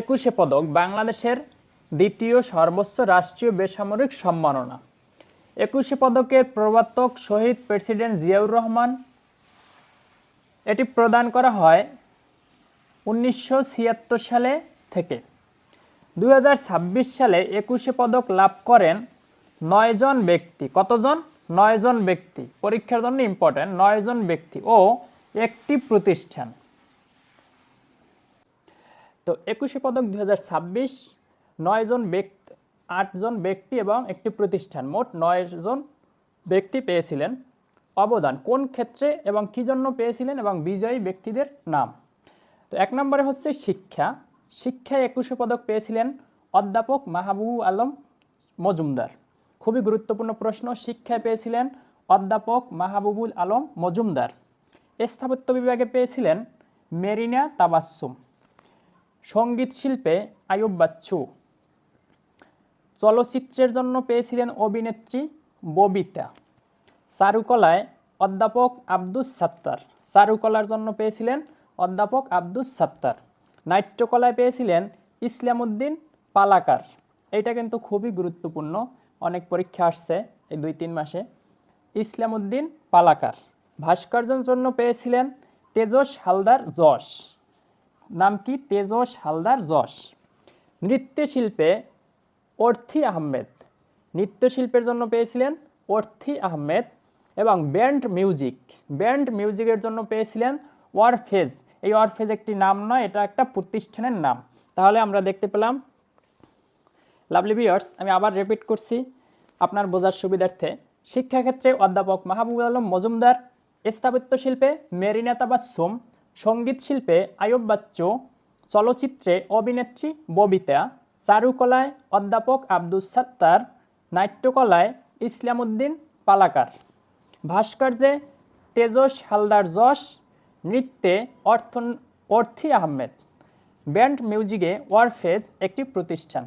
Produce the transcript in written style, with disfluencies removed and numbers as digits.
একুশে পদক বাংলাদেশের দ্বিতীয় সর্বোচ্চ রাষ্ট্রীয় বেসামরিক সম্মাননা। একুশে পদকের প্রবর্তক শহীদ প্রেসিডেন্ট জিয়াউর রহমান। এটি প্রদান করা হয় 1976 সালে থেকে। 2026 সালে একুশে পদক লাভ করেন 9 জন ব্যক্তি। কতজন? 9 জন ব্যক্তি। পরীক্ষার জন্য ইম্পর্টেন্ট। 9 জন ব্যক্তি ও একটি প্রতিষ্ঠান। তো একুশে পদক 2026 9 জন ব্যক্তি, 8 জন ব্যক্তি এবং একটি প্রতিষ্ঠান, মোট 9 জন ব্যক্তি পেয়েছিলেন। অবদান কোন ক্ষেত্রে এবং কি জন্য পেয়েছিলেন এবং বিজয়ী ব্যক্তিদের নাম। তো 1 নম্বরে হচ্ছে শিক্ষা। শিক্ষায় একুশে পদক পেয়েছিলেন অধ্যাপক মাহবুব আলম মজুমদার। খুবই গুরুত্বপূর্ণ প্রশ্ন। শিক্ষায় পেয়েছিলেন অধ্যাপক মাহবুবুল আলম মজুমদার। স্থাপত্য বিভাগে পেয়েছিলেন মেরিনা তাবাসসুম। সঙ্গীত শিল্পে আইয়ুব বাচ্চু। চলচ্চিত্রের জন্য পেয়েছিলেন অভিনেত্রী ববিতা। চারুকলায় অধ্যাপক আব্দুস সাত্তার। চারুকলার জন্য পেয়েছিলেন অধ্যাপক আব্দুস সাত্তার। নাট্যকলায় পেয়েছিলেন ইসলাম উদ্দিন পালাকার। এইটা কিন্তু খুবই গুরুত্বপূর্ণ, অনেক পরীক্ষা আসছে এই 2-3 মাসে। ইসলাম উদ্দিন পালাকার। ভাস্কর্যের জন্য পেয়েছিলেন তেজস হালদার যশ। নাম কি? তেজস হালদার যশ। নৃত্যশিল্পে অর্থী আহমেদ। নৃত্যশিল্পের জন্য পেয়েছিলেন অর্থী আহমেদ। এবং ব্যান্ড মিউজিকের জন্য পেয়েছিলেন ওয়ারফেজ। এই ওয়ারফেজ একটি নাম নয়, এটা একটা প্রতিষ্ঠানের নাম। তাহলে আমরা দেখতে পেলাম, লাভলি ভিউয়ার্স, আমি আবার রিপিট করছি আপনার বোঝার সুবিধার্থে। শিক্ষাক্ষেত্রে অধ্যাপক মাহবুব আলম মজুমদার। স্থাপত্য শিল্পে মেরিনা তাবাসসুম। সঙ্গীত শিল্পে আইয়ুব বাচ্চু। চলচ্চিত্রে অভিনেত্রী ববিতা। চারুকলায় অধ্যাপক আব্দুস সাত্তার। নাট্যকলায় ইসলাম উদ্দিন পালাকার। ভাস্কর্যে তেজস হালদার যশ। নৃত্যে অর্থী আহমেদ। ব্যান্ড মিউজিকে ওয়ারফেজ একটি প্রতিষ্ঠান।